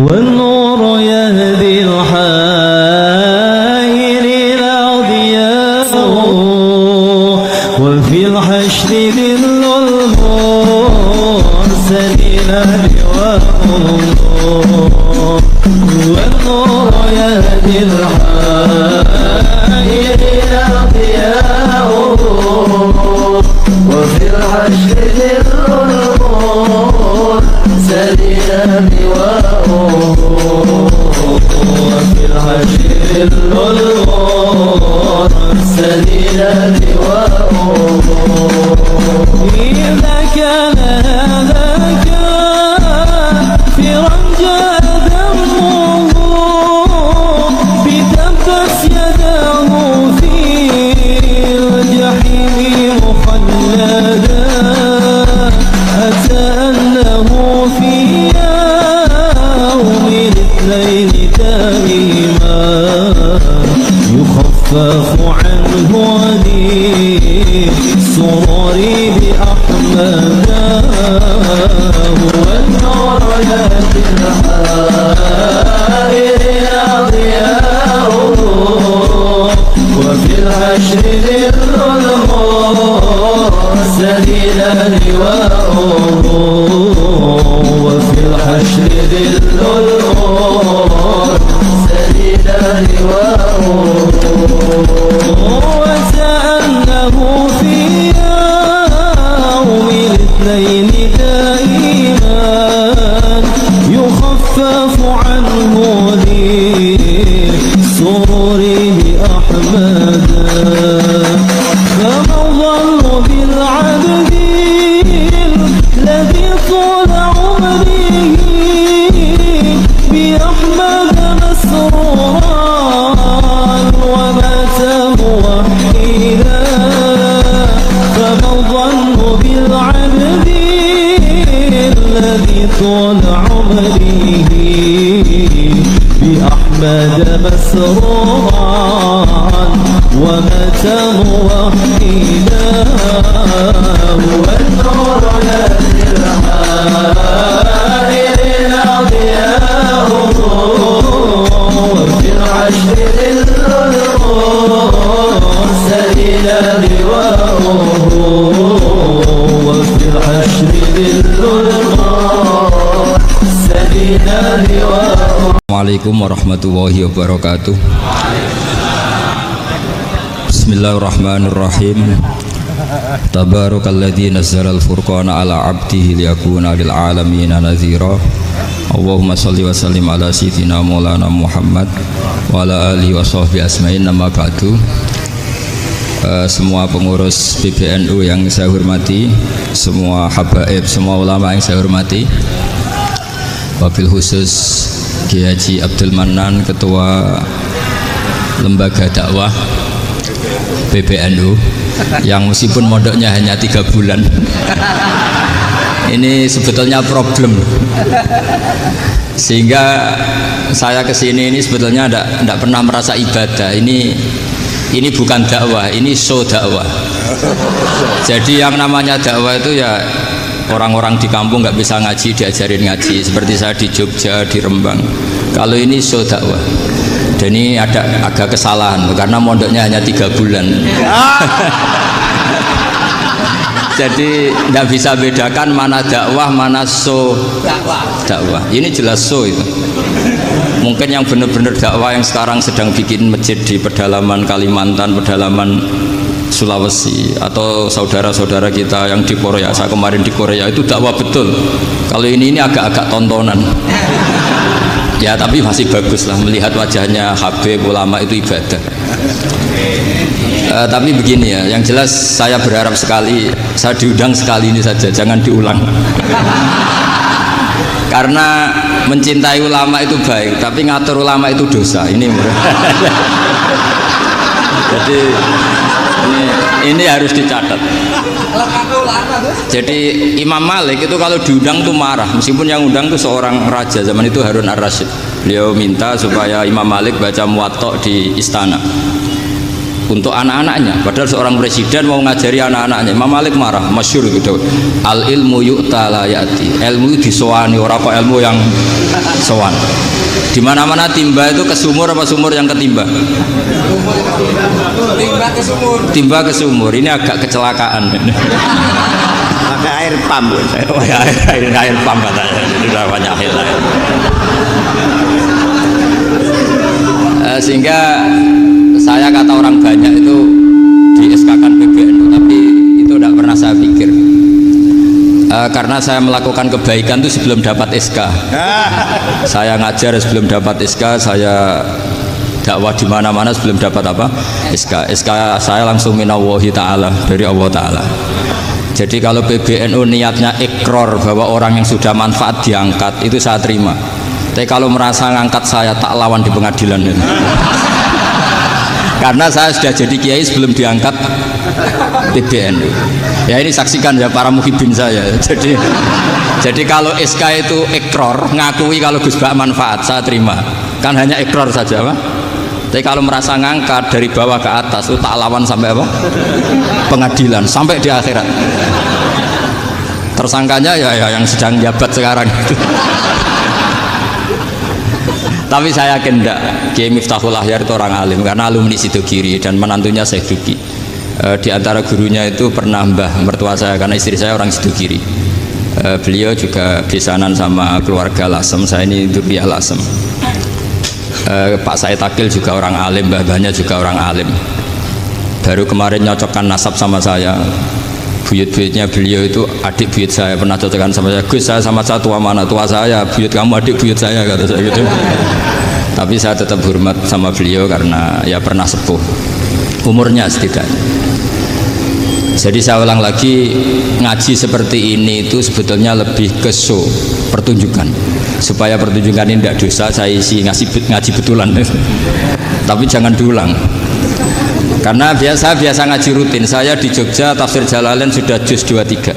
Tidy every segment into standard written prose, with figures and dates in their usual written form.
والنور يهدي الحائر إلى ضياء وفي الحشر ذل المرسلين لواء والنور يهدي الحائر إلى ضياء وفي الحشر ذل المرسلين لواء وفي الحشر ذل المرسلين لواء إذا كان هذا كافرا جاء دمه بتبت يداه في الجحيم مخلدا أتى أنه في يوم الاثنين دائما يخفف عنه وديع سروري بأحمده والنور يهدي الحائر إلى ضياء وفي الحشر ذل المرسلين لواء وفي الحشر ذل المرسلين لواء وكأنه في يوم الاثنين دائما يخفف عنه لسروره أحمدا فما الظن بالعبد الذي طول عمره بأحمد مسرورا ومات موحدا فما الظن بالعبد الذي طول عمره بأحمد مسرورا ومات موحدا والنور يهدي الحائر إلى ضياء وفي العشر ذل المرسلين لواء وفي الحشر ذل المرسلين لواء. Assalamualaikum warahmatullahi wabarakatuh. Bismillahirrahmanirrahim. Tabarakalladzi nazzalal furqana ala 'abdihi liyakuna lil 'alamina nadhira. Allahumma shalli wa sallim ala sayyidina Maulana Muhammad wa ala alihi wa sahbihi asma'in. Nama ba'du. Semua pengurus PBNU yang saya hormati, semua habaib, semua ulama yang saya hormati, wabil khusus Kiai Haji Abdul Manan, Ketua Lembaga Dakwah PBNU, yang meskipun mondoknya hanya 3 bulan ini sebetulnya problem, sehingga saya kesini ini sebetulnya tidak pernah merasa ibadah. Ini bukan dakwah, ini show dakwah. Jadi yang namanya dakwah itu ya orang-orang di kampung nggak bisa ngaji diajarin ngaji, seperti saya di Jogja, di Rembang. Kalau ini show dakwah, dan ini ada agak kesalahan karena mondoknya hanya 3 bulan. Jadi tidak bisa bedakan mana dakwah, mana show dakwah. Ini jelas show itu. Mungkin yang benar-benar dakwah yang sekarang sedang bikin masjid di pedalaman Kalimantan, pedalaman Sulawesi, atau saudara-saudara kita yang di Korea. Saya kemarin di Korea itu dakwah betul. Kalau ini agak-agak tontonan. Ya tapi masih bagus lah melihat wajahnya habib ulama itu ibadah. Tapi begini ya, yang jelas saya berharap sekali, saya diundang sekali ini saja, jangan diulang. Karena mencintai ulama itu baik, tapi ngatur ulama itu dosa. Ini jadi ini harus dicatat. Jadi Imam Malik itu kalau diundang tuh marah, meskipun yang undang tuh seorang raja zaman itu, Harun ar-Rasyid. Beliau minta supaya Imam Malik baca Muwatta di istana. untuk anak-anaknya. Padahal seorang presiden mau ngajari anak-anaknya. Imam Malik marah, masyhur gitu. Al ilmu yu'ta la ya'ti. Ilmu disowani, ora kok ilmu yang sowan. Di mana-mana timba itu ke sumur apa sumur yang ketimba? Timba ke sumur. Timba ke sumur. Ini agak kecelakaan. Pakai air pump. Oh, ya, air pump katanya. Itu udah banyak air. Sehingga saya kata orang banyak itu di SK-kan PBNU, tapi itu tidak pernah saya pikir. Karena saya melakukan kebaikan itu sebelum dapat SK. Saya ngajar sebelum dapat SK, saya dakwah di mana-mana sebelum dapat apa? SK. SK saya langsung minallahi ta'ala, dari Allah Ta'ala. Jadi kalau PBNU niatnya ikrar bahwa orang yang sudah manfaat diangkat, itu saya terima. Tapi kalau merasa ngangkat saya, tak lawan di pengadilan. Karena saya sudah jadi kiai sebelum diangkat PBNU. Ya ini saksikan ya para muhibin saya. Jadi kalau SK itu ikrar, ngakui kalau Gus Bak manfaat, saya terima. Kan hanya ikrar saja, Pak. Tapi kalau merasa ngangkat dari bawah ke atas, itu tak lawan sampai apa? Pengadilan, sampai di akhirat. Tersangkanya ya yang sedang jabat sekarang. Tapi saya yakin enggak, Kiai Miftahul Ahyar itu orang alim karena alumni Sidogiri dan menantunya Syekh Duki. Di antara gurunya itu pernah mbah mertua saya karena istri saya orang Sidogiri. Beliau juga besanan sama keluarga Lasem, saya ini Durriyah Lasem. Pak Said Akil juga orang alim, mbah-mbahnya juga orang alim. Baru kemarin nyocokkan nasab sama saya. Buyut-buyutnya beliau itu adik buyut saya, pernah cocokkan sama saya. Gus, saya sama saya tua mana? Tua saya, buyut kamu adik buyut saya, kata saya gitu. Tapi saya tetap hormat sama beliau karena ya pernah sepuh umurnya setidaknya. Jadi saya ulang lagi, ngaji seperti ini itu sebetulnya lebih ke show, pertunjukan. Supaya pertunjukan ini tidak dosa, saya isi ngaji betulan. Tapi jangan diulang. Karena biasa ngaji rutin. Saya di Jogja tafsir Jalalain sudah juz 23.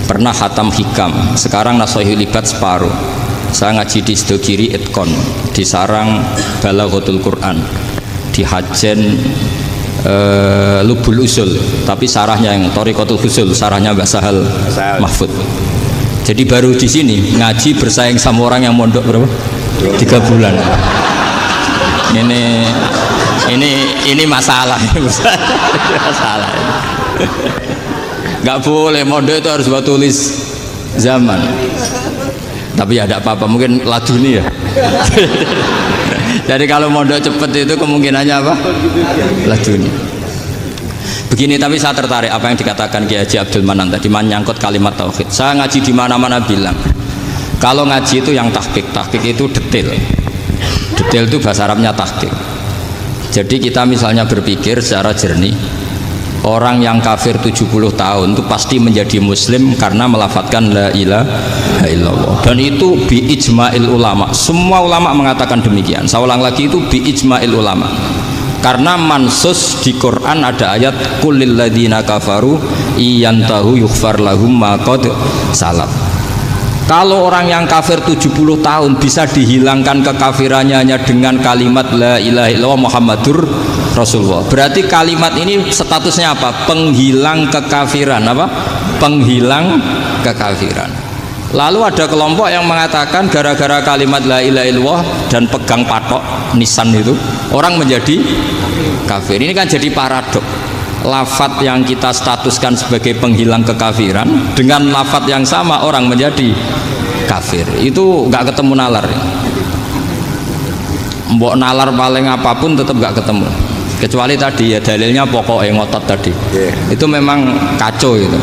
Pernah khatam hikam. Sekarang Nashihul Ibad separuh. Saya ngaji di Sidogiri Itkon, di Sarang Balaghatul Quran, di Hajen Lubul Usul, tapi sarahnya yang Thariqatul Usul, sarahnya Mbah Sahal Mahfud. Jadi baru di sini ngaji bersaing sama orang yang mondok berapa? 3 bulan. Ini masalah, masalah. Nggak boleh mondok itu harus buat tulis zaman. Tapi ya tidak apa-apa, mungkin laduni ya. Jadi kalau mondok cepet itu kemungkinannya apa? Laduni. Begini, tapi saya tertarik apa yang dikatakan Kiai Haji Abdul Manan tadi menyangkut kalimat tauhid. Saya ngaji di mana-mana bilang, kalau ngaji itu yang tahqiq itu detail. Detail itu bahasa Arabnya tahqiq. Jadi kita misalnya berpikir secara jernih, orang yang kafir 70 tahun itu pasti menjadi muslim karena melafadzkan la ilaha illallah. Dan itu bi ijma'il ulama. Semua ulama mengatakan demikian. Saya ulang lagi, itu bi ijma'il ulama. Karena mansus di Quran ada ayat qulil ladzina kafaru iyantahu yughfar lahum ma qad salaf. Kalau orang yang kafir 70 tahun bisa dihilangkan kekafirannya hanya dengan kalimat la ilaha illallah Muhammadur Rasulullah. Berarti kalimat ini statusnya apa? Penghilang kekafiran, apa? Penghilang kekafiran. Lalu ada kelompok yang mengatakan gara-gara kalimat la ilaha illallah dan pegang patok nisan itu orang menjadi kafir. Ini kan jadi paradok. Lafat yang kita statuskan sebagai penghilang kekafiran dengan lafat yang sama orang menjadi kafir. Itu nggak ketemu nalar. Mbok nalar paling apapun tetap nggak ketemu. Kecuali tadi ya dalilnya pokoknya ngotot tadi. Itu memang kacau itu.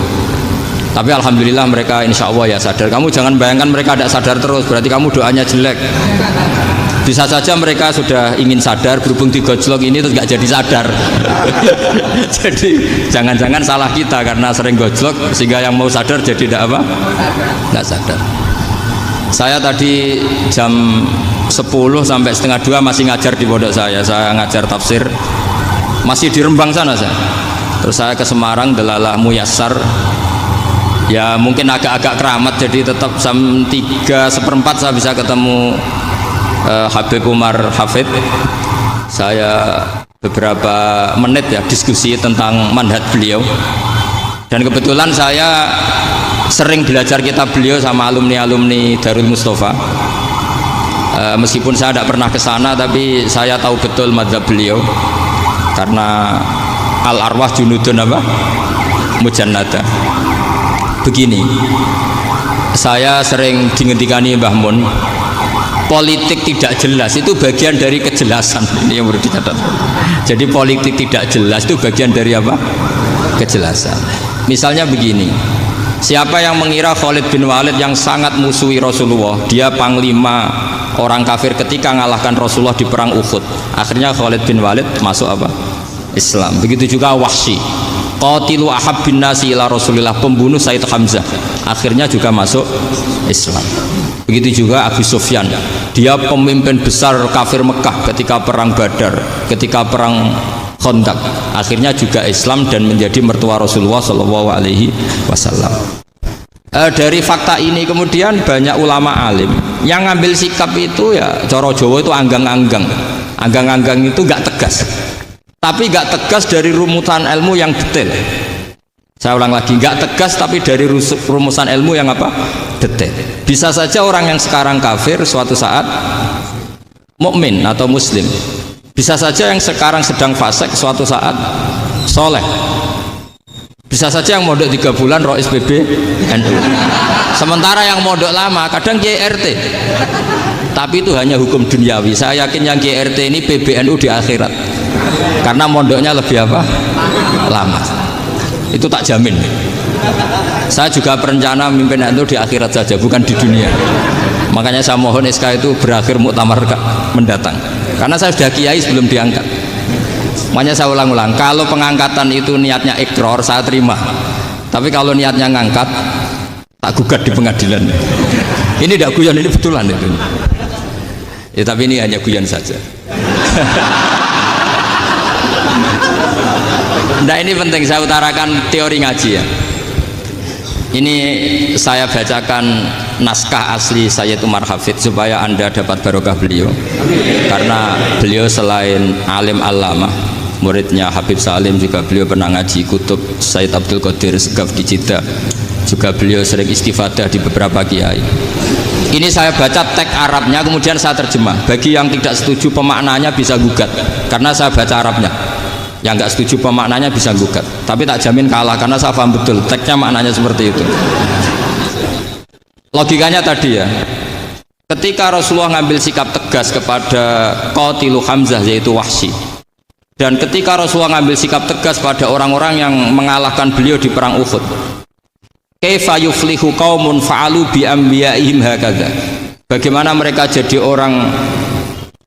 Tapi alhamdulillah mereka insya Allah ya sadar. Kamu jangan bayangkan mereka tidak sadar terus, berarti kamu doanya jelek. Bisa saja mereka sudah ingin sadar, berhubung digojlok ini terus nggak jadi sadar. Jadi jangan-jangan salah kita karena sering gojlok sehingga yang mau sadar jadi tidak apa? Nggak sadar. Saya tadi jam 10 sampai setengah 2 masih ngajar di pondok saya. Saya ngajar tafsir masih di Rembang sana saya. Terus saya ke Semarang Dalalah Muyassar. Ya mungkin agak-agak keramat, jadi tetap jam 3:4 saya bisa ketemu Habib Umar Hafid. Saya beberapa menit ya diskusi tentang manhaj beliau. Dan kebetulan saya sering belajar kitab beliau sama alumni-alumni Darul Mustafa. Meskipun saya tidak pernah ke sana, tapi saya tahu betul mazhab beliau karena al arwah junudun apa? Mujannada. Begini, saya sering dingendikani Mbah Mun, politik tidak jelas itu bagian dari kejelasan. Ini yang perlu dicatat. Jadi politik tidak jelas itu bagian dari apa? Kejelasan. Misalnya begini, siapa yang mengira Khalid bin Walid yang sangat musuhi Rasulullah, dia panglima orang kafir ketika ngalahkan Rasulullah di perang Uhud, akhirnya Khalid bin Walid masuk apa? Islam. Begitu juga Wahsy, qatilu ahabbin nasi ila Rasulillah, pembunuh Sayyid Hamzah, akhirnya juga masuk Islam. Begitu juga Abu Sufyan, dia pemimpin besar kafir Mekah ketika perang Badar, ketika perang Khandaq, akhirnya juga Islam dan menjadi mertua Rasulullah Shallallahu Alaihi Wasallam. Dari fakta ini kemudian banyak ulama alim yang ngambil sikap itu ya coro Jawa itu anggang-anggang. Anggang-anggang itu nggak tegas, tapi nggak tegas dari rumusan ilmu yang detail. Saya ulang lagi, nggak tegas tapi dari rumusan ilmu yang apa? Detail. Bisa saja orang yang sekarang kafir suatu saat mukmin atau muslim. Bisa saja yang sekarang sedang fasik suatu saat soleh. Bisa saja yang mondok 3 bulan rois PB NU. Sementara yang mondok lama kadang Kiai RT. Tapi itu hanya hukum duniawi. Saya yakin yang Kiai RT ini PBNU di akhirat. Karena mondoknya lebih apa? Lama. Itu tak jamin. Saya juga berencana memimpin NU di akhirat saja, bukan di dunia. Makanya saya mohon SK itu berakhir muktamar mendatang. Karena saya sudah kiai sebelum diangkat. Makanya saya ulang-ulang, kalau pengangkatan itu niatnya ikrar, saya terima. Tapi kalau niatnya ngangkat, tak gugat di pengadilan. Ini tidak guyon, ini betulan itu. Ya, tapi ini hanya guyon saja. Nah, ini penting saya utarakan teori ngaji ya. Ini saya bacakan naskah asli Sayyid Umar Hafid supaya Anda dapat barokah beliau. Karena beliau selain alim allamah, muridnya Habib Salim, juga beliau pernah ngaji kutub Sayyid Abdul Qadir Segaf di Jeddah. Juga beliau sering istifadah di beberapa kiai. Ini saya baca teks Arabnya, kemudian saya terjemah. Bagi yang tidak setuju pemaknanya bisa gugat, karena saya baca Arabnya. Yang nggak setuju pemaknanya bisa gugat, tapi tak jamin kalah karena saya paham betul teksnya maknanya seperti itu. Logikanya tadi ya, ketika Rasulullah ngambil sikap tegas kepada qatilu Hamzah yaitu Wahsy, dan ketika Rasulullah ngambil sikap tegas pada orang-orang yang mengalahkan beliau di perang Uhud, kaifa yuflihu qaumun fa'alu bi anbiya'ihim hakadha, bagaimana mereka jadi orang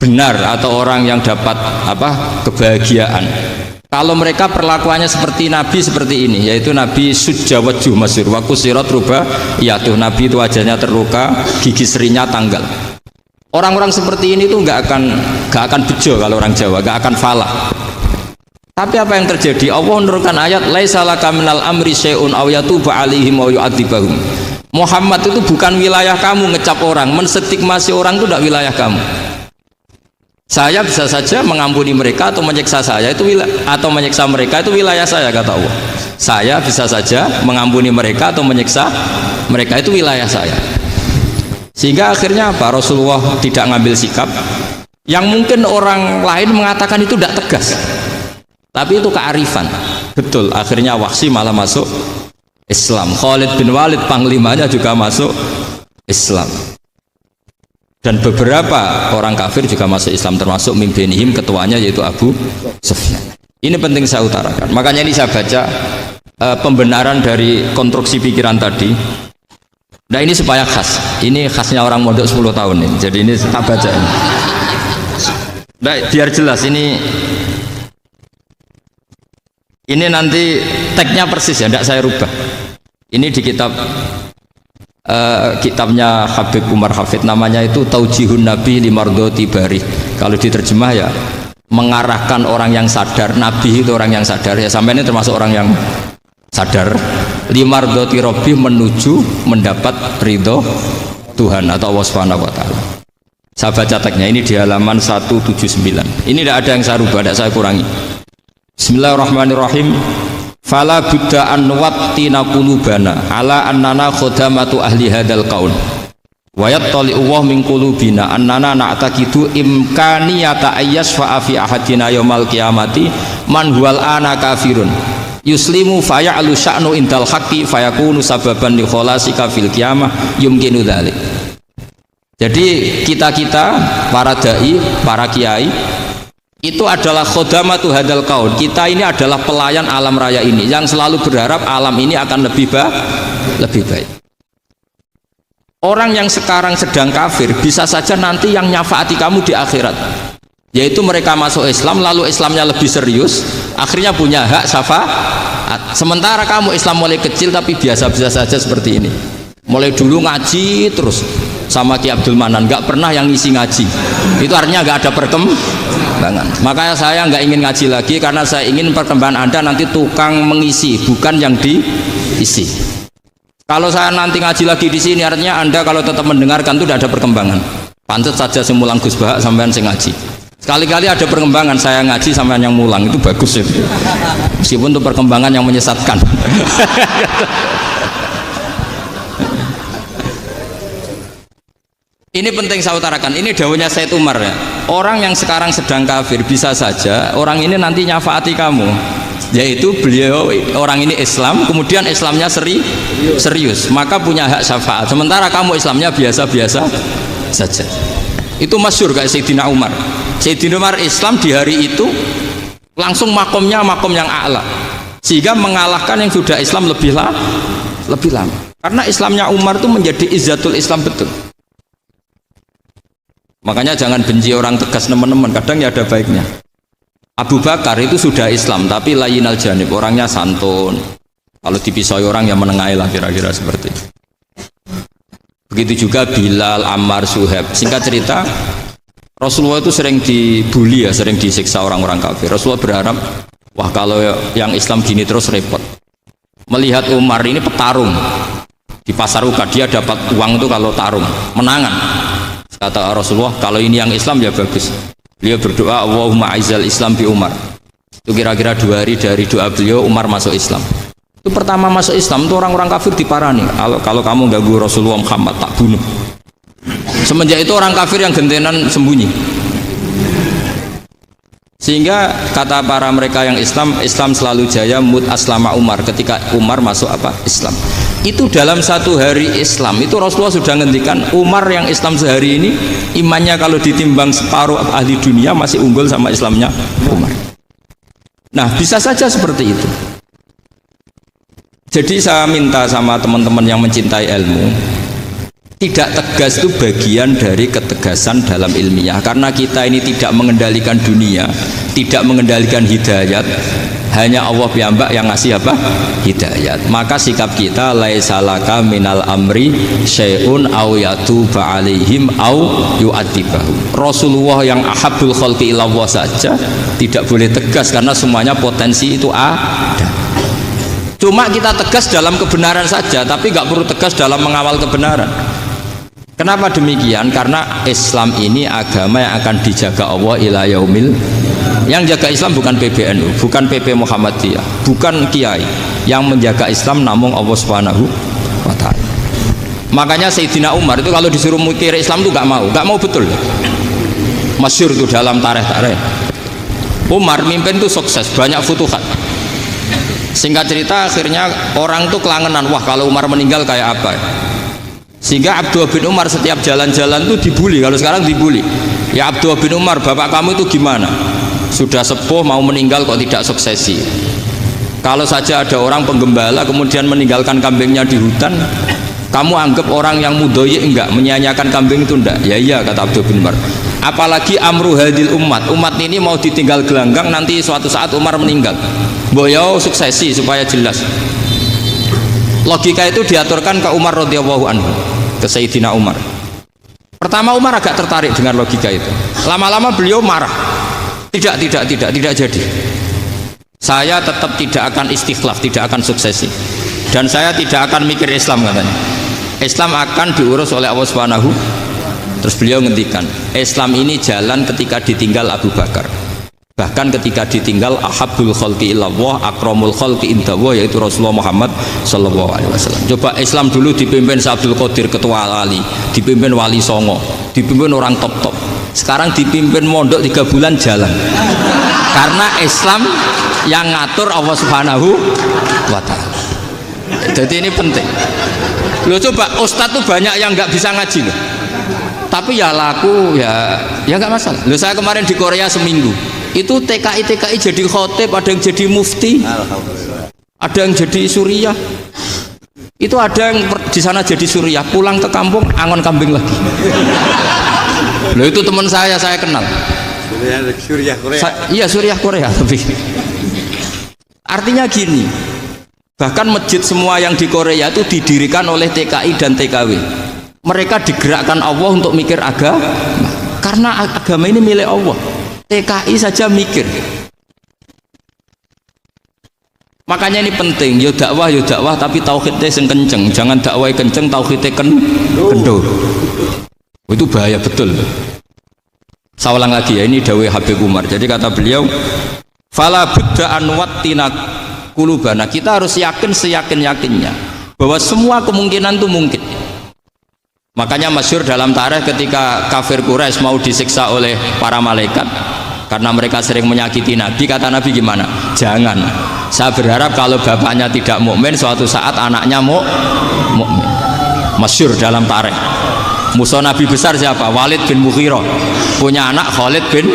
benar atau orang yang dapat apa? Kebahagiaan kalau mereka perlakuannya seperti Nabi seperti ini, yaitu Nabi sujawajjuh masyhur wa kusirat ruba, yaitu Nabi itu wajahnya terluka, gigi serinya tanggal. Orang-orang seperti ini tuh nggak akan bejo kalau orang Jawa, nggak akan falah. Tapi apa yang terjadi? Allah menurunkan ayat laisa laka minal amri syai'un aw yatuba 'alaihim aw yu'adzibahum. Muhammad itu bukan wilayah kamu ngecap orang, menstigmasi orang itu tidak wilayah kamu. Saya bisa saja mengampuni mereka atau menyiksa saya itu atau menyiksa mereka itu wilayah saya, kata Allah. Saya bisa saja mengampuni mereka atau menyiksa mereka itu wilayah saya. Sehingga akhirnya apa? Rasulullah tidak ngambil sikap yang mungkin orang lain mengatakan itu tidak tegas. Tapi itu kearifan. Betul, akhirnya Wahsy malah masuk Islam. Khalid bin Walid panglimanya juga masuk Islam. Dan beberapa orang kafir juga masuk Islam, termasuk mimpinihim, ketuanya yaitu Abu Sufyan. Ini penting saya utarakan. Makanya ini saya baca pembenaran dari konstruksi pikiran tadi. Nah, ini supaya khas. Ini khasnya orang mondok 10 tahun ini. Jadi ini tak baca ini. Nah, biar jelas ini nanti teksnya persis ya, tidak saya rubah. Ini di kitabnya Habib Umar Hafid, namanya itu Taujihun Nabi Limardoti Bari. Kalau diterjemah ya mengarahkan orang yang sadar. Nabi itu orang yang sadar ya, sampai ini termasuk orang yang sadar. Limardoti Robbi, menuju mendapat ridho Tuhan atau Allah Subhanahu wa Ta'ala. Saya baca teksnya ini di halaman 179. Ini tidak ada yang saya rubah, tidak saya kurangi. Bismillahirrahmanirrahim. Fala budda an wattina qulubana ala annana khadamatu ahli hadzal qaul. Wa yattali'u wa min qulubina annana na'taqidu imkaniyata ayyasfa fi ahadina yaumal qiyamati man huwal ana kafirun. Yuslimu faya'lu sya'nu indal haqqi fayakunu sababan li khalasika fil qiyamah yumkinu dzalik. Jadi kita-kita para dai, para kiai itu adalah khodamatu hadal kaun. Kita ini adalah pelayan alam raya ini yang selalu berharap alam ini akan lebih baik. Orang yang sekarang sedang kafir bisa saja nanti yang nyafaati kamu di akhirat, yaitu mereka masuk Islam lalu Islamnya lebih serius, akhirnya punya hak syafaat. Sementara kamu Islam mulai kecil tapi biasa-biasa saja seperti ini, mulai dulu ngaji terus sama Ki Abdul Manan, nggak pernah yang ngisi ngaji, itu artinya nggak ada perkembangan. Makanya saya nggak ingin ngaji lagi karena saya ingin perkembangan Anda nanti tukang mengisi, bukan yang diisi. Kalau saya nanti ngaji lagi di sini, artinya Anda kalau tetap mendengarkan itu tidak ada perkembangan. Pantas saja semulang Gus Bahak sampean sing ngaji. Sekali-kali ada perkembangan, saya ngaji sampean yang mulang, itu bagus ya. Meskipun itu perkembangan yang menyesatkan. Ini penting saya utarakan, ini dawuhnya Said Umar ya. Orang yang sekarang sedang kafir bisa saja orang ini nanti nyafaati kamu, yaitu beliau orang ini Islam, kemudian Islamnya serius, maka punya hak syafaat. Sementara kamu Islamnya biasa-biasa saja. Itu masyhur kayak Sayyidina Umar. Sayyidina Umar Islam di hari itu langsung makomnya makom yang a'la, sehingga mengalahkan yang sudah Islam lebih lama. Karena Islamnya Umar itu menjadi izzatul Islam betul. Makanya jangan benci orang tegas teman-teman, kadang ya ada baiknya. Abu Bakar itu sudah Islam tapi layinal janib, orangnya santun. Kalau dipisoi orang yang menengahi lah kira-kira seperti itu. Begitu juga Bilal, Ammar, Suhaib. Singkat cerita, Rasulullah itu sering dibully ya, sering disiksa orang-orang kafir. Rasulullah berharap, wah kalau yang Islam gini terus repot. Melihat Umar ini petarung di pasar Uka, dia dapat uang itu kalau tarung, menangan. Kata Rasulullah, kalau ini yang Islam ya bagus. Beliau berdoa, Allahumma aizal Islam bi Umar. Itu kira-kira 2 hari dari doa beliau, Umar masuk Islam. Itu pertama masuk Islam itu orang-orang kafir diparani. Kalau kamu ganggu Rasulullah Muhammad tak bunuh. Semenjak itu orang kafir yang gentenan sembunyi. Sehingga kata para mereka yang Islam selalu jaya mut aslama Umar, ketika Umar masuk Islam. Itu dalam satu hari Islam itu Rasulullah sudah ngendikan Umar yang Islam sehari ini imannya kalau ditimbang separuh ahli dunia masih unggul sama Islamnya Umar. Nah bisa saja seperti itu. Jadi saya minta sama teman-teman yang mencintai ilmu, tidak tegas itu bagian dari ketegasan dalam ilmiah, karena kita ini tidak mengendalikan dunia, tidak mengendalikan hidayat, hanya Allah piyambak yang ngasih hidayat. Maka sikap kita laisa laka minal amri syai'un aw yatuba alaihim aw yu'adzibahum. Rasulullah yang ahabbul khalqi ilallah saja tidak boleh tegas karena semuanya potensi itu ada. Cuma kita tegas dalam kebenaran saja, tapi nggak perlu tegas dalam mengawal kebenaran. Kenapa demikian? Karena Islam ini agama yang akan dijaga Allah ila yaumil. Yang jaga Islam bukan PBNU, bukan PP Muhammadiyah, bukan kiai. Yang menjaga Islam namun Allah Subhanahu wa taala. Makanya Sayyidina Umar itu kalau disuruh mikir Islam itu gak mau betul. Masyhur itu dalam tarikh. Umar mimpin itu sukses, banyak futuhat. Singkat cerita akhirnya orang tuh kelangenan, wah kalau Umar meninggal kayak apa ya? Sehingga Abdullah bin Umar setiap jalan-jalan itu dibully. Kalau sekarang dibully, ya Abdullah bin Umar, bapak kamu itu gimana? Sudah sepuh mau meninggal kok tidak suksesi. Kalau saja ada orang penggembala kemudian meninggalkan kambingnya di hutan, kamu anggap orang yang mudoyi enggak, menyia-nyiakan kambing itu enggak? Ya iya, kata Abdullah bin Umar. Apalagi amru hadil umat ini mau ditinggal gelanggang, nanti suatu saat Umar meninggal, boyo suksesi supaya jelas. Logika itu diaturkan ke Umar radhiyallahu anhu, ke Sayyidina Umar. Pertama Umar agak tertarik dengan logika itu. Lama-lama beliau marah. Tidak jadi. Saya tetap tidak akan istikhlaf, tidak akan suksesi. Dan saya tidak akan mikir Islam katanya. Islam akan diurus oleh Allah Subhanahu. Terus beliau ngendikan, Islam ini jalan ketika ditinggal Abu Bakar. Bahkan ketika ditinggal ahabbul khalqi ilallah, akramul khalqi indallah, yaitu Rasulullah Muhammad sallallahu alaihi wasallam. Coba Islam dulu dipimpin Abdul Qadir ketua wali, dipimpin Wali Songo, dipimpin orang top-top. Sekarang dipimpin mondok 3 bulan jalan. Karena Islam yang ngatur Allah Subhanahu wa taala. Jadi ini penting. Lo coba ustadz tuh banyak yang nggak bisa ngaji loh. Tapi ya laku ya nggak masalah. Lo saya kemarin di Korea seminggu. Itu TKI jadi khotib, ada yang jadi mufti, ada yang jadi suriah. Itu ada yang di sana jadi suriah, pulang ke kampung angon kambing lagi. Loh itu teman saya kenal. Suriah Korea. Iya suriah Korea tapi. Artinya gini, bahkan masjid semua yang di Korea itu didirikan oleh TKI dan TKW. Mereka digerakkan Allah untuk mikir agama, karena agama ini milik Allah. TKI saja mikir. Makanya ini penting, yo dakwah tapi tauhidnya sing kenceng, jangan dakwah kenceng tauhidnya kendor. Itu bahaya betul. Saya ulang lagi ya, ini dawuh Habib Umar. Jadi kata beliau, fala budda an wattina qulubana. Kita harus yakin seyakin-yakinnya bahwa semua kemungkinan itu mungkin. Makanya masyhur dalam tarikh ketika kafir Quraisy mau disiksa oleh para malaikat karena mereka sering menyakiti Nabi, kata Nabi gimana? Jangan. Saya berharap kalau bapaknya tidak mukmin, suatu saat anaknya mukmin. Masyhur dalam tarikh. Musuh Nabi besar siapa? Walid bin Mughirah. Punya anak Khalid bin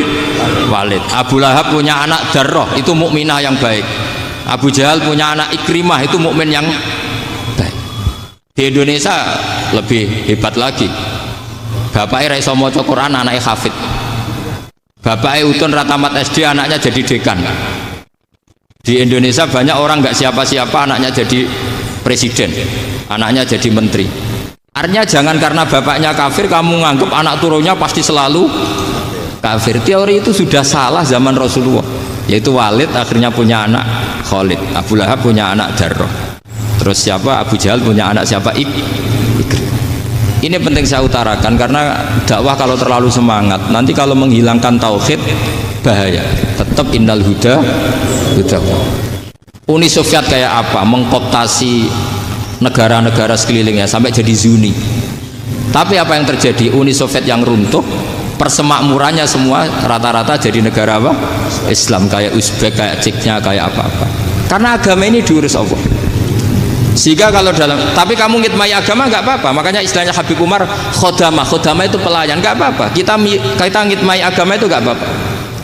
Walid. Abu Lahab punya anak Darrah, itu mukminah yang baik. Abu Jahal punya anak Ikrimah, itu mukmin yang baik. Di Indonesia lebih hebat lagi. Bapaknya ra iso maca Quran, anaknya hafid. Bapaknya utun ratamat SD, anaknya jadi dekan. Di Indonesia banyak orang nggak siapa-siapa, anaknya jadi presiden, anaknya jadi menteri. Artinya jangan karena bapaknya kafir kamu nganggap anak turunnya pasti selalu kafir. Teori itu sudah salah zaman Rasulullah. Yaitu Walid akhirnya punya anak Khalid, Abu Lahab punya anak Darrah. Terus siapa? Abu Jahal punya anak siapa? Ikrimah. Ini penting saya utarakan karena dakwah kalau terlalu semangat, nanti kalau menghilangkan tauhid bahaya. Tetap innal huda. Uni Soviet kayak apa? Mengkooptasi negara-negara sekelilingnya sampai jadi Zuni. Tapi apa yang terjadi? Uni Soviet yang runtuh, persemakmurannya semua rata-rata jadi negara apa? Islam, kayak Uzbek, kayak Ceknya, kayak apa-apa. Karena agama ini diurus Allah. Sehingga kalau dalam, tapi kamu ngitmai agama nggak apa-apa. Makanya istilahnya Habib Umar, khodamah itu pelayan, nggak apa-apa. Kita ngitmai agama itu nggak apa-apa.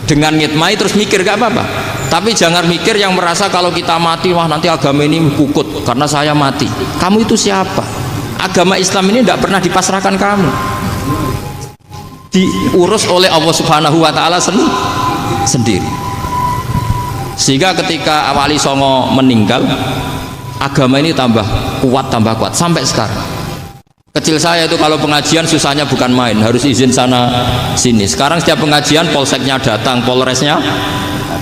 Dengan ngitmai terus mikir nggak apa-apa. Tapi jangan mikir yang merasa kalau kita mati, wah nanti agama ini kukut karena saya mati. Kamu itu siapa? Agama Islam ini tidak pernah dipasrahkan kamu. Diurus oleh Allah Subhanahu wa taala sendiri. Sehingga ketika Wali Songo meninggal, agama ini tambah kuat sampai sekarang. Kecil saya itu kalau pengajian susahnya bukan main, harus izin sana sini. Sekarang setiap pengajian polseknya datang, polresnya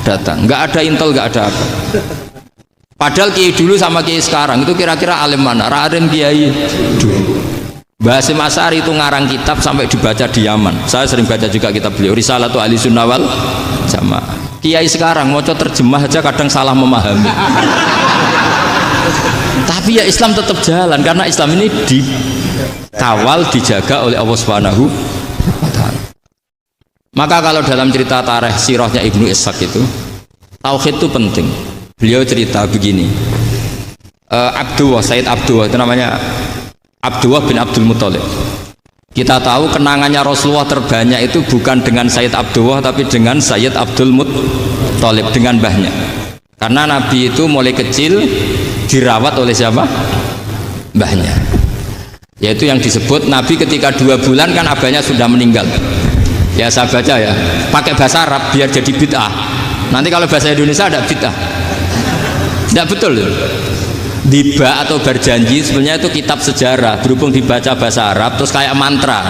datang, nggak ada intel, nggak ada apa. Padahal kiai dulu sama kiai sekarang itu kira-kira alim mana? Raden kiai dulu. Mbah Hasyim Asy'ari itu ngarang kitab sampai dibaca di Yaman. Saya sering baca juga kitab beliau, Risalatu Ahli Sunnah wal Jamaah. Kiai sekarang mau terjemah aja kadang salah memahami. Tapi ya Islam tetap jalan karena Islam ini dikawal, dijaga oleh Allah Subhanahu wa taala. Maka kalau dalam cerita tarikh sirahnya Ibnu Ishaq itu, tauhid itu penting. Beliau cerita begini, Sayyid Abdullah itu namanya Abdullah bin Abdul Muthalib. Kita tahu kenangannya Rasulullah terbanyak itu bukan dengan Sayyid Abdullah tapi dengan Sayyid Abdul Muthalib, dengan mbahnya. Karena Nabi itu mulai kecil dirawat oleh siapa? Mbahnya. Yaitu yang disebut Nabi ketika 2 bulan kan abahnya sudah meninggal. Ya saya baca ya, pakai bahasa Arab biar jadi bid'ah. Nanti kalau bahasa Indonesia ada bid'ah. Tidak betul. Diba atau berjanji sebenarnya itu kitab sejarah, berhubung dibaca bahasa Arab terus kayak mantra.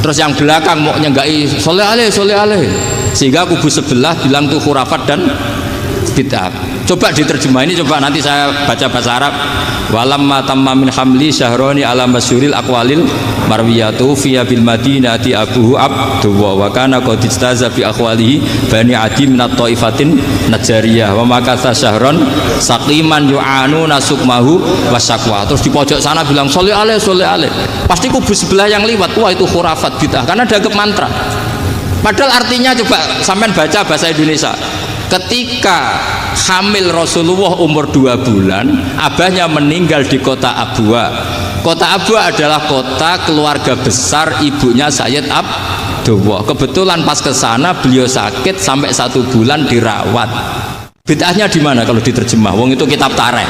Terus yang belakang mau nyenggai soleh aleh, sehingga kubu sebelah bilang tuh khurafat dan bid'ah. Coba diterjemah ini, coba nanti saya baca bahasa Arab. Walamma tamma min hamli syahroni ala masyuril aqwalil marwiyatu fiya bil madinati abuhu abdullah wa kana qad istaza bi aqwalihi bani adi min at-taifatin najariyah wa makatha syahron saqiman yu'anu nasukmahu wasyaqwa. Terus di pojok sana bilang sholli alaihi sholli alaihi. Pasti kubu sebelah yang liwat, wah itu khurafat bid'ah karena dianggap mantra. Padahal artinya coba sampean baca bahasa Indonesia. Ketika hamil Rasulullah umur 2 bulan, abahnya meninggal di kota Abwa. Kota Abwa adalah kota keluarga besar ibunya Sayyid Abdullah. Kebetulan pas ke sana beliau sakit sampai 1 bulan dirawat. Bid'ahnya di mana kalau diterjemah? Wong itu kitab tarikh.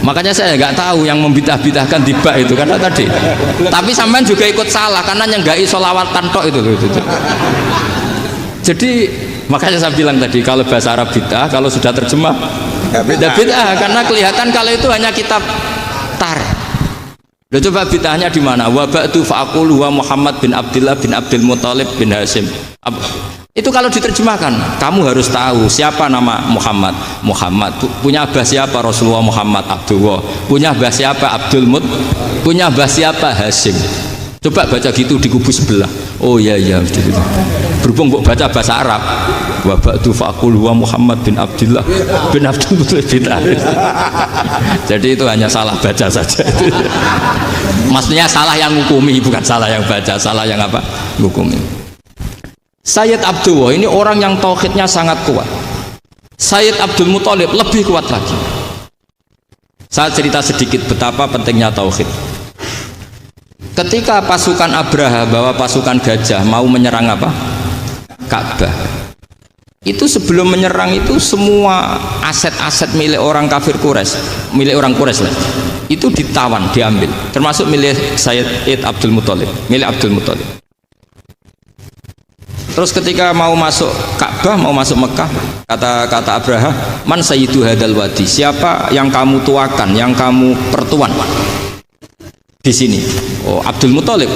Makanya saya nggak tahu yang membidah-bidahkan tiba itu karena tadi. Tapi sampean juga ikut salah karena nyenggai sholawatan tok itu. Jadi makanya saya bilang tadi kalau bahasa Arab bid'ah, kalau sudah terjemah bid'ah karena kelihatan kalau itu hanya kitab tarikh. Udah coba bid'ahnya di mana? Wa ba'du fa'aqul wa Muhammad bin Abdullah bin Abdul Muthalib bin Hashim. Itu kalau diterjemahkan, kamu harus tahu siapa nama Muhammad. Muhammad punya abah siapa? Rasulullah Muhammad Abdullah. Punya abah siapa? Abdul Mut. Punya abah siapa? Hashim. Coba baca gitu di kubu sebelah. Oh iya gitu. Berhubung kok baca bahasa Arab. Wa ba'du faqul wa Muhammad bin Abdullah bin Abdul Muthalib bin Hashim. Jadi itu hanya salah baca saja. Maksudnya salah yang hukumi, bukan salah yang baca, salah yang apa? Hukumi. Sayyid Abdullah ini orang yang tauhidnya sangat kuat. Sayyid Abdul Muthalib lebih kuat lagi. Saya cerita sedikit betapa pentingnya tauhid. Ketika pasukan Abraha bawa pasukan gajah mau menyerang apa? Ka'bah. Itu sebelum menyerang itu semua aset-aset milik orang kafir Quraisy, milik orang Quraisy lah. Itu ditawan, diambil, termasuk milik Sayyid Abdul Muthalib, milik Abdul Muthalib. Terus ketika mau masuk Ka'bah, mau masuk Mekah, kata Abraha, man sayyidu hadal wadi, siapa yang kamu tuakan, yang kamu pertuan di sini? Oh, Abdul Muthalib.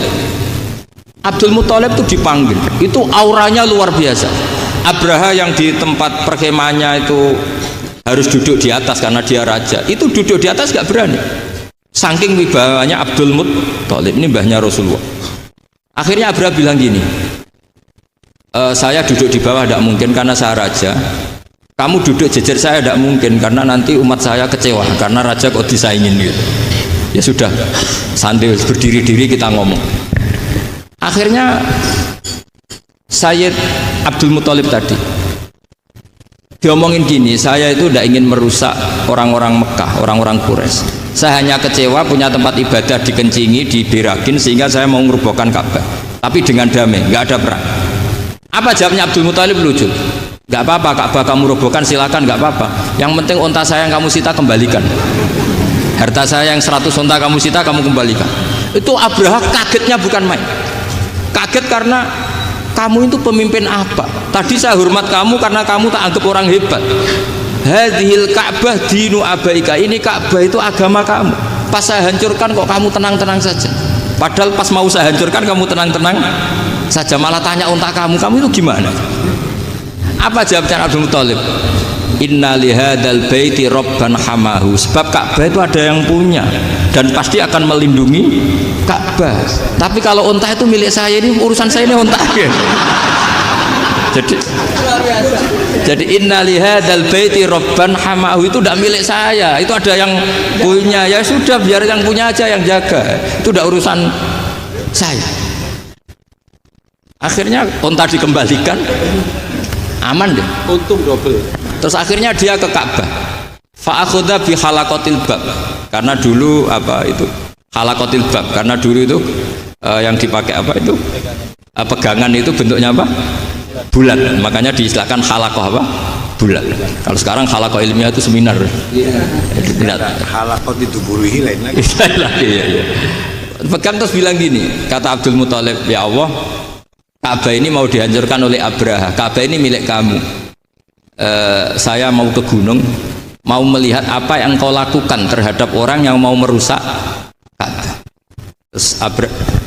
Abdul Muthalib itu dipanggil, itu auranya luar biasa. Abraha yang di tempat perkemahannya itu harus duduk di atas karena dia raja, itu duduk di atas gak berani, saking wibawanya Abdul Muthalib, ini mbahnya Rasulullah. Akhirnya Abraha bilang gini, saya duduk di bawah tidak mungkin karena saya raja, kamu duduk jejer saya tidak mungkin karena nanti umat saya kecewa karena raja kok disaingin gitu. Ya sudah, santai berdiri-diri kita ngomong. Akhirnya Sayyid Abdul Muthalib tadi diomongin gini, saya itu tidak ingin merusak orang-orang Mekah, orang-orang Quraisy. Saya hanya kecewa punya tempat ibadah dikencingi, diberakin sehingga saya mau merubuhkan Ka'bah. Tapi dengan damai, nggak ada perang. Apa jawabnya Abdul Muthalib? Lucu. Nggak apa-apa, Ka'bah kamu robohkan silakan, nggak apa-apa. Yang penting unta saya yang kamu sita kembalikan. Harta saya yang 100 unta kamu sita kamu kembalikan. Itu Abraha kagetnya bukan main. Kaget karena kamu itu pemimpin apa? Tadi saya hormat kamu karena kamu tak anggap orang hebat. Hadhil Ka'bah dinu abaika, ini Ka'bah itu agama kamu. Pas saya hancurkan kok kamu tenang-tenang saja. Padahal pas mau saya hancurkan kamu tenang-tenang saja, malah tanya unta kamu itu gimana? Apa jawabnya Abdul Muthalib? Inna lihadal baiti robban hamahu, sebab Ka'bah itu ada yang punya dan pasti akan melindungi Ka'bah. Tapi kalau unta itu milik saya, ini urusan saya, ini unta. Jadi inna lihadal baiti robban hamahu itu tidak milik saya, itu ada yang punya. Ya sudah, biar yang punya aja yang jaga, itu tidak urusan saya. Akhirnya unta dikembalikan, aman deh, Untung double. terus akhirnya dia ke Ka'bah, fa'akhudha bi halaqatil bab, karena dulu apa itu halaqatil bab, karena dulu itu yang dipakai apa itu pegangan itu bentuknya apa, bulat, makanya diistilahkan halaqah apa, bulat. Kalau sekarang halaqah ilmiah itu seminar, tidak Halakot itu buruhi lain lagi. iya. Pegang terus bilang gini, kata Abdul Muthalib, ya Allah, Ka'bah ini mau dihancurkan oleh Abraha, Ka'bah ini milik kamu. Saya mau ke gunung, mau melihat apa yang kau lakukan terhadap orang yang mau merusak Ka'bah. Terus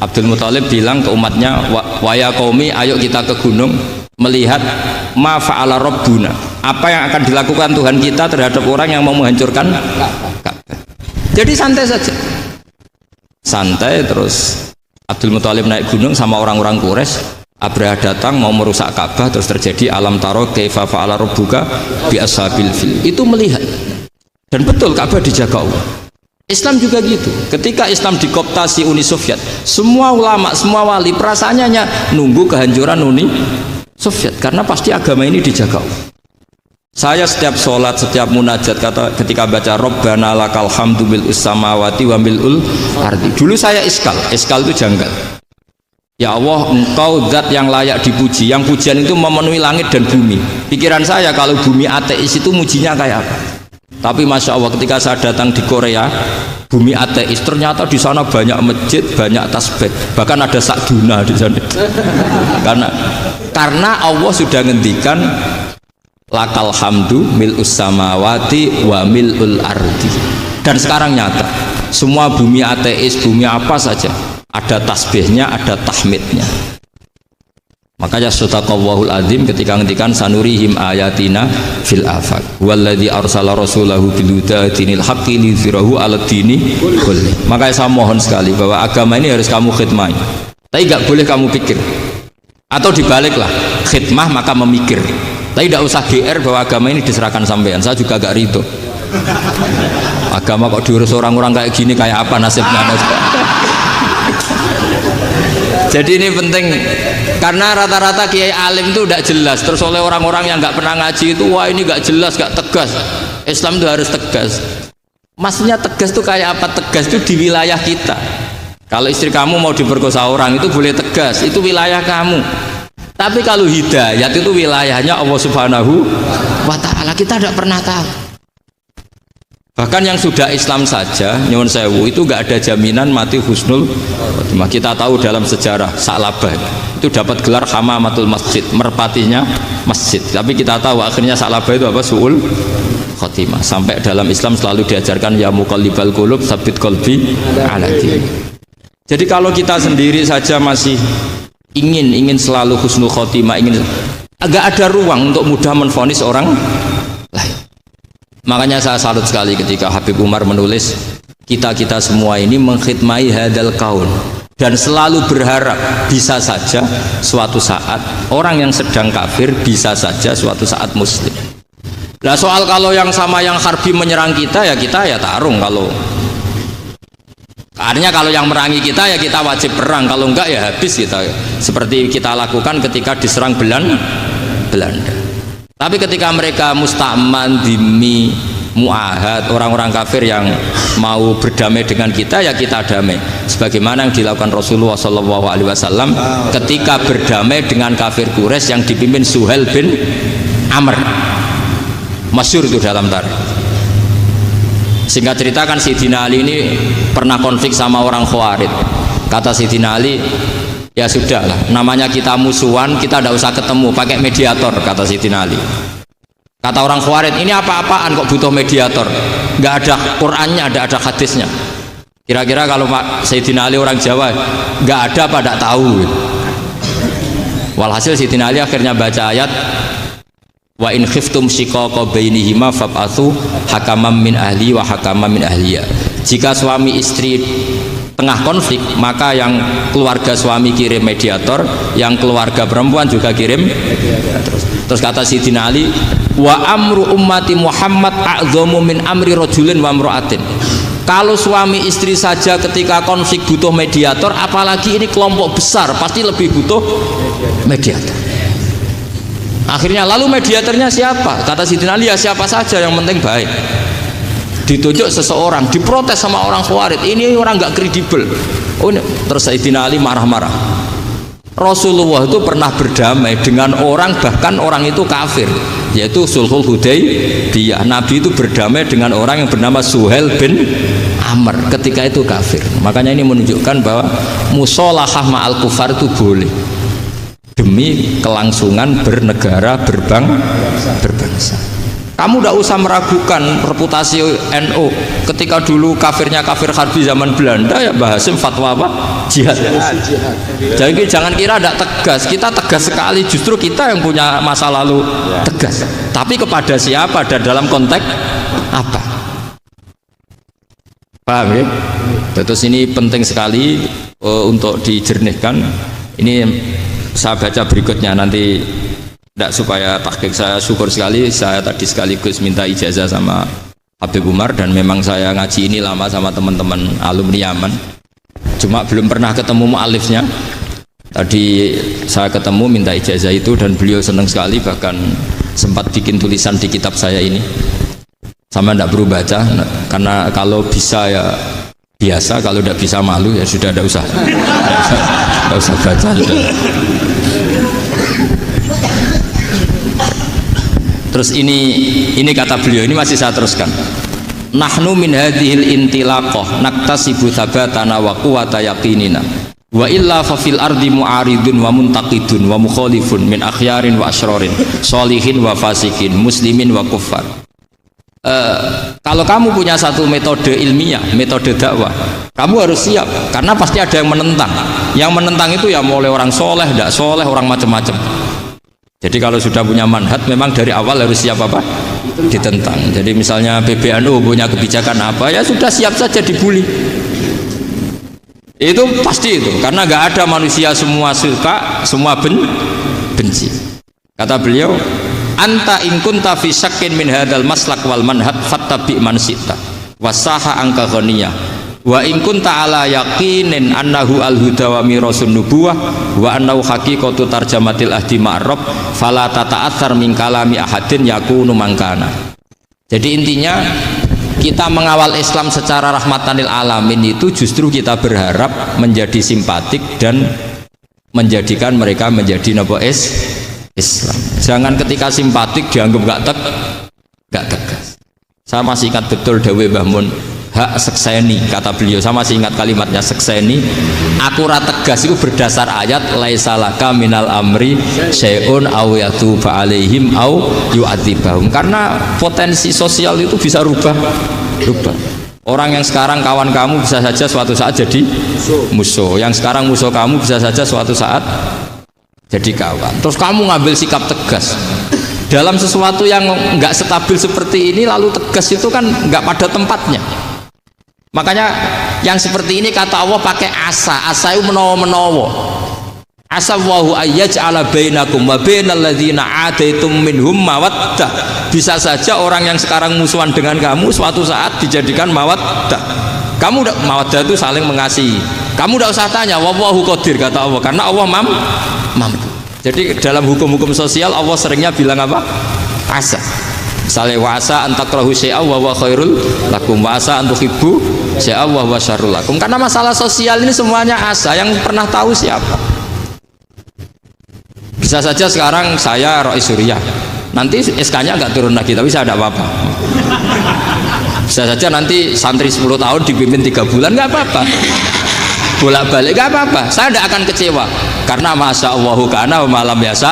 Abdul Muthalib bilang ke umatnya, wa ya qaumi, ayo kita ke gunung melihat ma fa'ala rabbuna, apa yang akan dilakukan Tuhan kita terhadap orang yang mau menghancurkan Ka'bah. Jadi santai saja, santai. Terus Abdul Muthalib naik gunung sama orang-orang Quraisy. Abraha datang mau merusak Ka'bah, terus terjadi alam taro kaifa fa'ala rabbuka bi ashabil fil. Itu melihat, dan betul Ka'bah dijaga Allah. Islam juga gitu. Ketika Islam dikooptasi Uni Soviet, semua ulama, semua wali perasaannya hanya nunggu kehancuran Uni Soviet, karena pasti agama ini dijaga Allah. Saya setiap sholat, setiap munajat, ketika baca Rabbana lakal hamdu bil samawati wa mil'ul ardi. Dulu saya iskal itu janggal. Ya Allah, engkau zat yang layak dipuji, yang pujian itu memenuhi langit dan bumi. Pikiran saya kalau bumi ateis itu mujinya kayak apa? Tapi Masya Allah, ketika saya datang di Korea, bumi ateis, ternyata di sana banyak masjid, banyak tasbih, bahkan ada sakduna di sana. karena Allah sudah ngendikan lakal hamdu mil'us samawati wa mil'ul ardi. Dan sekarang nyata, semua bumi ateis, bumi apa saja, ada tasbihnya, ada tahmidnya. Makanya sadaqallahul azim ketika ngendikan sanurihim ayatina fil afaq walladzi arsala rasulahu bil huda dinil haqqi liyudhhirahu 'alad dini kulli. Makanya saya mohon sekali bahwa agama ini harus kamu khidmah, tapi enggak boleh kamu pikir, atau dibaliklah, khidmah maka memikir. Tapi tidak usah GR bahwa agama ini diserahkan sampean. Saya juga gak ridho. Agama kok diurus orang-orang kayak gini, kayak apa nasibnya? Jadi ini penting, karena rata-rata kiai alim itu tidak jelas. Terus oleh orang-orang yang nggak pernah ngaji itu, wah ini nggak jelas, nggak tegas. Islam itu harus tegas. Maksudnya tegas itu kayak apa? Tegas itu di wilayah kita. Kalau istri kamu mau diperkosa orang itu boleh tegas, itu wilayah kamu. Tapi kalau hidayat itu wilayahnya Allah Subhanahu wa Ta'ala, kita tidak pernah tahu. Bahkan yang sudah Islam saja, nyuwun sewu, itu nggak ada jaminan mati husnul khotimah. Kita tahu dalam sejarah Sa'labah itu dapat gelar hamamatul masjid, merpatinya masjid. Tapi kita tahu akhirnya Sa'labah itu apa? Su'ul khotimah. Sampai dalam Islam selalu diajarkan ya muqallibal qulub tsabbit qalbi ala dinik. Jadi kalau kita sendiri saja masih ingin selalu husnul khotimah, agak ada ruang untuk mudah menvonis orang lain. Makanya saya salut sekali ketika Habib Umar menulis kita semua ini mengkhidmati hadal kaun, dan selalu berharap bisa saja suatu saat orang yang sedang kafir bisa saja suatu saat muslim. Nah soal kalau yang sama yang harbi menyerang kita ya tarung. Kalau artinya kalau yang merangi kita ya kita wajib perang, kalau enggak ya habis kita, seperti kita lakukan ketika diserang Belanda. Tapi ketika mereka musta'man, dhimmi, mu'ahad, orang-orang kafir yang mau berdamai dengan kita, ya kita damai. Sebagaimana yang dilakukan Rasulullah SAW ketika berdamai dengan kafir Quraisy yang dipimpin Suhail bin Amr. Masyhur itu dalam tarikh. Singkat cerita kan Sayyidina Ali ini pernah konflik sama orang Khawarij. Kata Sayyidina Ali, ya sudah lah, namanya kita musuhan, kita tidak usah ketemu, pakai mediator, kata Sayyidina Ali. Kata orang Khawarij, ini apa-apaan kok butuh mediator? Nggak ada Qur'annya, ada hadisnya. Kira-kira kalau Sayyidina Ali orang Jawa, nggak ada apa tidak tahu. Walhasil Sayyidina Ali akhirnya baca ayat wa in khiftum shiqaqa bainihima fab'atsu hakaman min ahli wa hakaman min ahliya. Jika suami istri tengah konflik, maka yang keluarga suami kirim mediator, yang keluarga perempuan juga kirim mediator. Terus kata Sayyidina Ali, wa amru ummati Muhammad a'dhamu min amri rajulin wa imra'atin. Kalau suami istri saja ketika konflik butuh mediator, apalagi ini kelompok besar pasti lebih butuh mediator. Akhirnya lalu mediatornya siapa? Kata Sayyidina Ali, ya siapa saja yang penting baik. Ditunjuk seseorang, diprotes sama orang Khawarij, ini orang nggak kredibel. Oh, terus Sayyidina Ali marah-marah. Rasulullah itu pernah berdamai dengan orang, bahkan orang itu kafir, yaitu Sulhul Hudaybiyah. Nabi itu berdamai dengan orang yang bernama Suhail bin Amr, ketika itu kafir. Makanya ini menunjukkan bahwa musolahah ma'al kufar itu boleh demi kelangsungan bernegara, berbangsa. Kamu tidak usah meragukan reputasi NU. Ketika dulu kafirnya kafir harbi zaman Belanda, ya Mbah Hasim fatwa apa? Jihad. Jadi jangan kira tidak tegas. Kita tegas sekali. Justru kita yang punya masa lalu tegas. Tapi kepada siapa dan dalam konteks apa? Paham ya? Terus ini penting sekali untuk dijernihkan. Ini saya baca berikutnya nanti. Tidak supaya tahqiq, saya syukur sekali saya tadi sekaligus minta ijazah sama Habib Umar dan memang saya ngaji ini lama sama teman-teman alumni Yaman, cuma belum pernah ketemu mu'alifnya. Tadi saya ketemu minta ijazah itu dan beliau senang sekali, bahkan sempat bikin tulisan di kitab saya ini. Sama tidak perlu baca karena kalau bisa ya biasa, kalau tidak bisa malu ya sudah, tidak usah tidak usah baca sudah. Terus ini kata beliau, ini masih saya teruskan. Nahnu min hadhil intilaqah naktasibu thabatana wa quwwata yaqinina wa illa fa fil ardi mu'aridun wa muntaqidun wa mukhalifun min akhyarin wa asyrarin sholihin wa fasikin muslimin wa kuffar. Kalau kamu punya satu metode ilmiah, metode dakwah, kamu harus siap karena pasti ada yang menentang. Yang menentang itu ya mulai orang soleh, tidak soleh, orang macam-macam. Jadi kalau sudah punya manhaj memang dari awal harus siap apa? Ditentang. Jadi misalnya PBNU punya kebijakan apa, ya sudah siap saja dibully. Itu pasti itu, karena nggak ada manusia semua suka, semua benci. Kata beliau, anta in kunta fi syakkin min hadzal maslak wal manhaj fattabi man syi'ta wasaha angka ghaniyah. Wa in kunta ala yaqinin annahu al-huda wa mirasun nubuwah wa annahu haqiqatu tarjamatil ahdi ma'rab fala tata'athar min kalami ahadin yakunu mangkana. Jadi intinya kita mengawal Islam secara rahmatanil alamin itu justru kita berharap menjadi simpatik dan menjadikan mereka menjadi napa Islam. Jangan ketika simpatik dianggap gak tegas. Saya masih ingat betul dawuh Mbah Mun, hak sekseni, kata beliau, saya masih ingat kalimatnya sekseni. Aku ra tegas itu berdasar ayat laisalaka minal amri syai'un aw yatuba alaihim aw yu'adzibahum, karena potensi sosial itu bisa rubah. Orang yang sekarang kawan kamu bisa saja suatu saat jadi musuh, yang sekarang musuh kamu bisa saja suatu saat jadi kawan. Terus kamu ngambil sikap tegas dalam sesuatu yang nggak stabil seperti ini, lalu tegas itu kan nggak pada tempatnya. Makanya yang seperti ini kata Allah pakai asa itu menawa-menawa. Asa wahu ayyaj'ala bainakum wa bainal ladzina adaitum minhum mawaddah. Bisa saja orang yang sekarang musuhan dengan kamu suatu saat dijadikan mawaddah. Kamu mawaddah itu saling mengasihi. Kamu tidak usah tanya, wallahu qadir, kata Allah, karena Allah mampu. Jadi dalam hukum-hukum sosial Allah seringnya bilang apa? Asa. Misalnya wa'asa antakrahu syai'a wa huwa khairul lakum, wa'asa antuhibbu syai'a wa huwa syarrul lakum. Karena masalah sosial ini semuanya asa, yang pernah tahu siapa. Bisa saja sekarang saya Rois Surya, nanti SK-nya nggak turun lagi, tapi saya tidak apa-apa. Bisa saja nanti santri 10 tahun dipimpin 3 bulan, nggak apa-apa. Bolak-balik nggak apa-apa, saya tidak akan kecewa karena masya Allahu kana wa malam yasa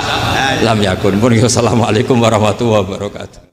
lam yakun. Assalamualaikum warahmatullahi wabarakatuh.